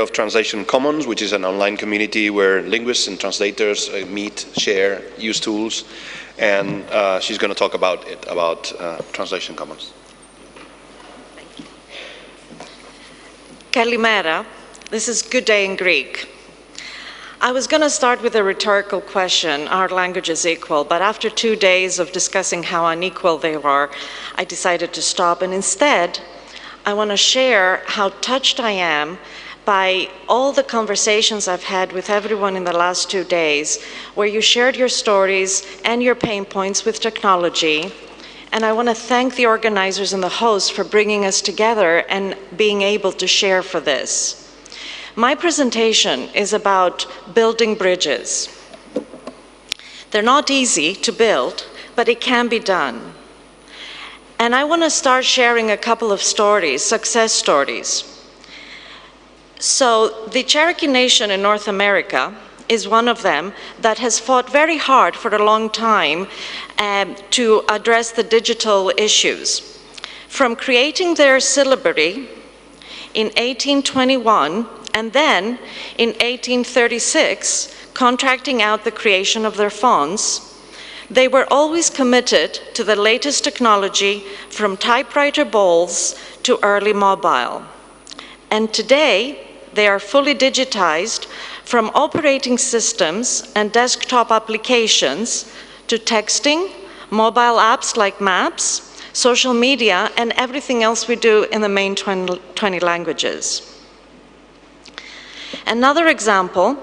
of Translation Commons, which is an online community where linguists and translators meet, share, use tools, and she's going to talk about it, about Translation Commons. Kalimera. This is good day in Greek. I was going to start with a rhetorical question, are languages equal? But after 2 days of discussing how unequal they are, I decided to stop. And instead, I want to share how touched I am by all the conversations I've had with everyone in the last 2 days, where you shared your stories and your pain points with technology. And I want to thank the organizers and the hosts for bringing us together and being able to share for this. My presentation is about building bridges. They're not easy to build, but it can be done. And I want to start sharing a couple of stories, success stories. So the Cherokee Nation in North America is one of them that has fought very hard for a long time to address the digital issues. From creating their syllabary in 1821, and then in 1836, contracting out the creation of their fonts, they were always committed to the latest technology, from typewriter bowls to early mobile. And today, they are fully digitized, from operating systems and desktop applications to texting, mobile apps like maps, social media, and everything else we do in the main 20 languages. Another example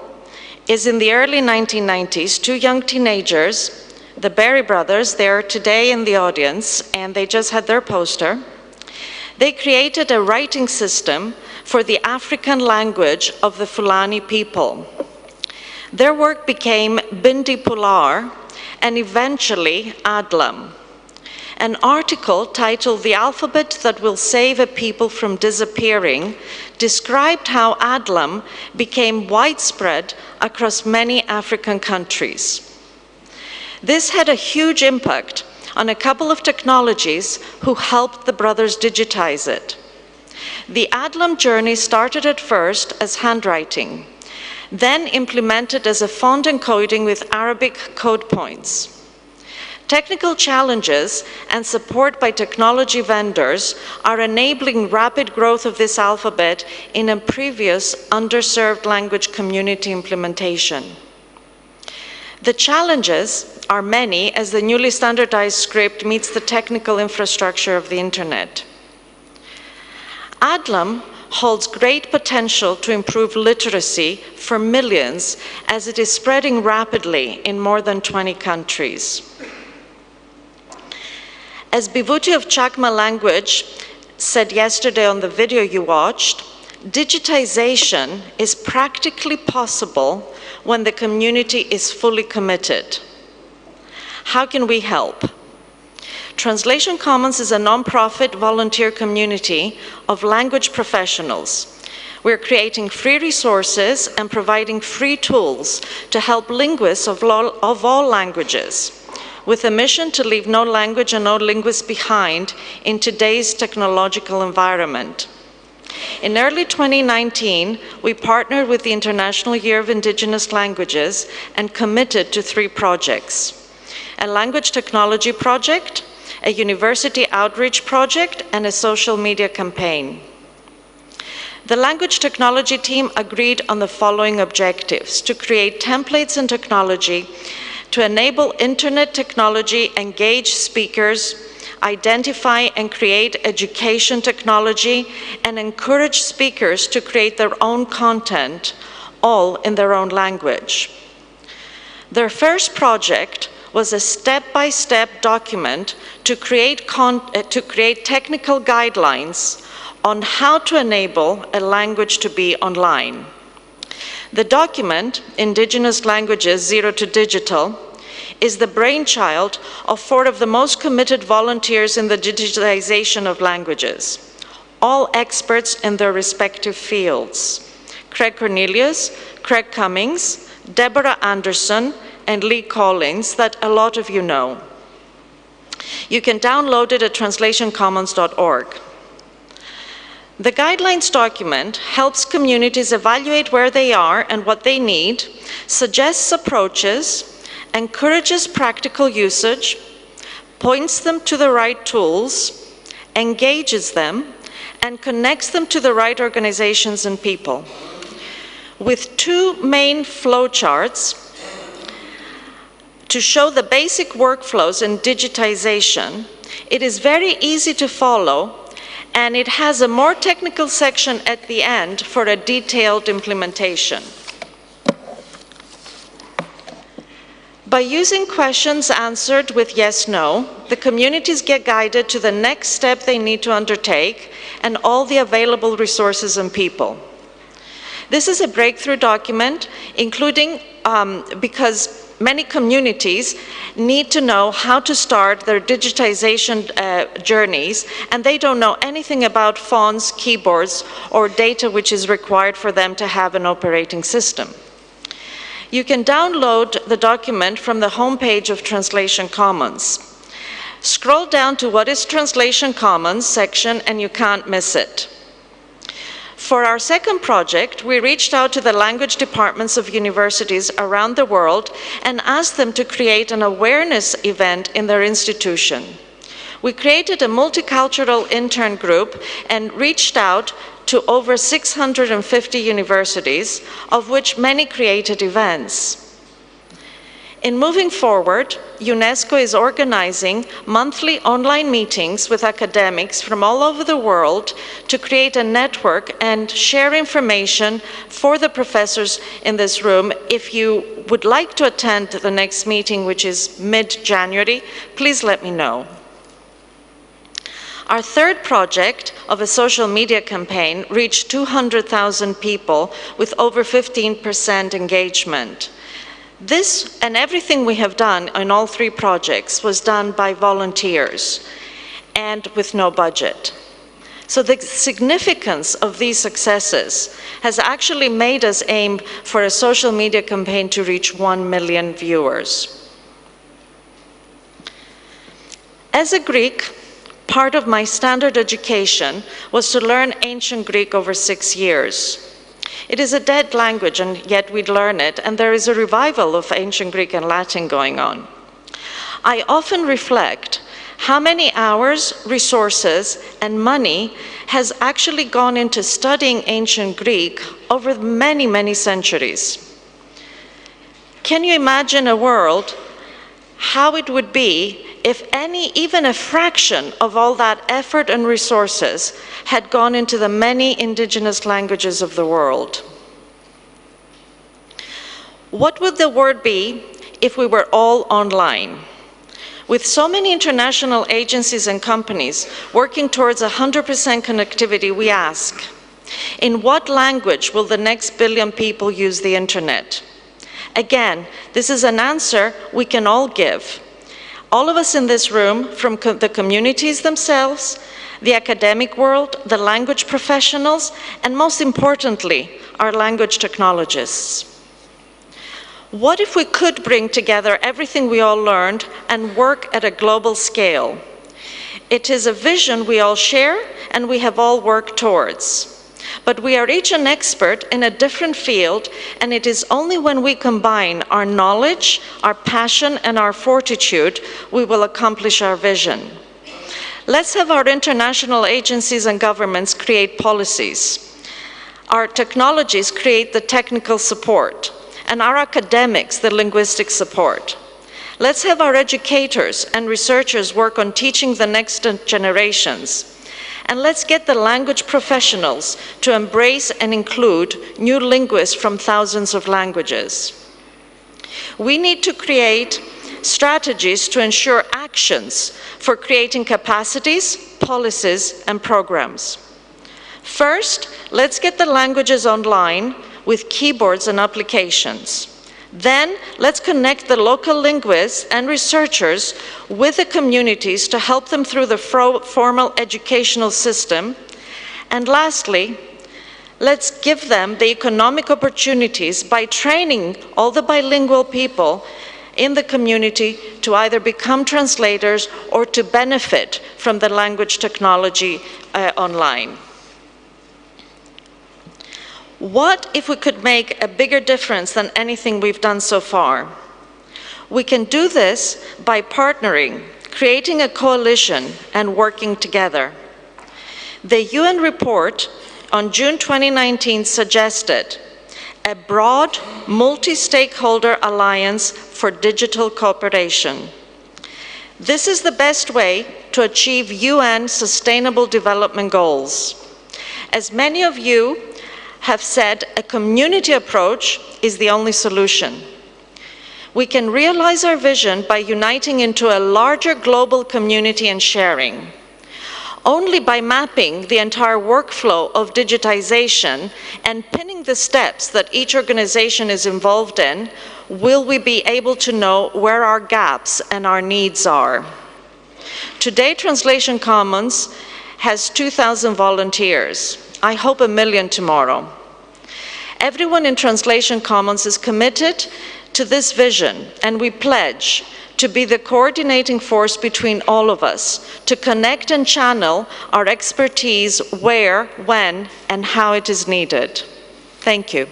is in the early 1990s, 2 young teenagers, the Berry brothers, they're today in the audience, and they just had their poster. They created a writing system for the African language of the Fulani people. Their work became Bindi Pular and eventually Adlam. An article titled "The Alphabet That Will Save a People from Disappearing" described how Adlam became widespread across many African countries. This had a huge impact on a couple of technologies who helped the brothers digitize it. The Adlam journey started at first as handwriting, then implemented as a font encoding with Arabic code points. Technical challenges and support by technology vendors are enabling rapid growth of this alphabet in a previous underserved language community implementation. The challenges are many as the newly standardized script meets the technical infrastructure of the internet. Adlam holds great potential to improve literacy for millions as it is spreading rapidly in more than 20 countries. As Bivuti of Chakma language said yesterday on the video you watched, digitization is practically possible when the community is fully committed. How can we help? Translation Commons is a nonprofit volunteer community of language professionals. We're creating free resources and providing free tools to help linguists of all languages, with a mission to leave no language and no linguist behind in today's technological environment. In early 2019, we partnered with the International Year of Indigenous Languages and committed to 3 projects: a language technology project, a university outreach project, and a social media campaign. The language technology team agreed on the following objectives: to create templates and technology to enable internet technology, engage speakers, identify and create education technology, and encourage speakers to create their own content, all in their own language. Their first project was a step-by-step document to create technical guidelines on how to enable a language to be online. The document, Indigenous Languages Zero to Digital, is the brainchild of 4 of the most committed volunteers in the digitization of languages, all experts in their respective fields: Craig Cornelius, Craig Cummings, Deborah Anderson, and Lee Collins, that a lot of you know. You can download it at translationcommons.org. The guidelines document helps communities evaluate where they are and what they need, suggests approaches, encourages practical usage, points them to the right tools, engages them, and connects them to the right organizations and people. With two main flowcharts to show the basic workflows in digitization, it is very easy to follow, and it has a more technical section at the end for a detailed implementation. By using questions answered with yes, no, the communities get guided to the next step they need to undertake and all the available resources and people. This is a breakthrough document, including because many communities need to know how to start their digitization journeys, and they don't know anything about phones, keyboards, or data which is required for them to have an operating system. You can download the document from the homepage of Translation Commons. Scroll down to What is Translation Commons section and you can't miss it. For our second project, we reached out to the language departments of universities around the world and asked them to create an awareness event in their institution. We created a multicultural intern group and reached out to over 650 universities, of which many created events. In moving forward, UNESCO is organizing monthly online meetings with academics from all over the world to create a network and share information for the professors in this room. If you would like to attend the next meeting, which is mid-January, please let me know. Our third project of a social media campaign reached 200,000 people with over 15% engagement. This and everything we have done in all three projects was done by volunteers and with no budget. So the significance of these successes has actually made us aim for a social media campaign to reach 1 million viewers. As a Greek, part of my standard education was to learn ancient Greek over 6 years. It is a dead language, and yet we learn it, and there is a revival of ancient Greek and Latin going on. I often reflect how many hours, resources, and money has actually gone into studying ancient Greek over many, many centuries. Can you imagine a world how it would be if even a fraction of all that effort and resources had gone into the many indigenous languages of the world? What would the world be if we were all online? With so many international agencies and companies working towards 100% connectivity, we ask, in what language will the next billion people use the internet? Again, this is an answer we can all give. All of us in this room, from the communities themselves, the academic world, the language professionals, and most importantly, our language technologists. What if we could bring together everything we all learned and work at a global scale? It is a vision we all share and we have all worked towards. But we are each an expert in a different field, and it is only when we combine our knowledge, our passion, and our fortitude we will accomplish our vision. Let's have our international agencies and governments create policies. Our technologies create the technical support, and our academics the linguistic support. Let's have our educators and researchers work on teaching the next generations. And let's get the language professionals to embrace and include new linguists from thousands of languages. We need to create strategies to ensure actions for creating capacities, policies, and programs. First, let's get the languages online with keyboards and applications. Then, let's connect the local linguists and researchers with the communities to help them through the formal educational system. And lastly, let's give them the economic opportunities by training all the bilingual people in the community to either become translators or to benefit from the language technology online. What if we could make a bigger difference than anything we've done so far? We can do this by partnering, creating a coalition, and working together. The UN report on June 2019 suggested a broad, multi-stakeholder alliance for digital cooperation. This is the best way to achieve UN Sustainable Development Goals. As many of you have said, a community approach is the only solution. We can realize our vision by uniting into a larger global community and sharing. Only by mapping the entire workflow of digitization and pinning the steps that each organization is involved in, will we be able to know where our gaps and our needs are. Today, Translation Commons has 2,000 volunteers. I hope 1 million tomorrow. Everyone in Translation Commons is committed to this vision, and we pledge to be the coordinating force between all of us, to connect and channel our expertise where, when, and how it is needed. Thank you.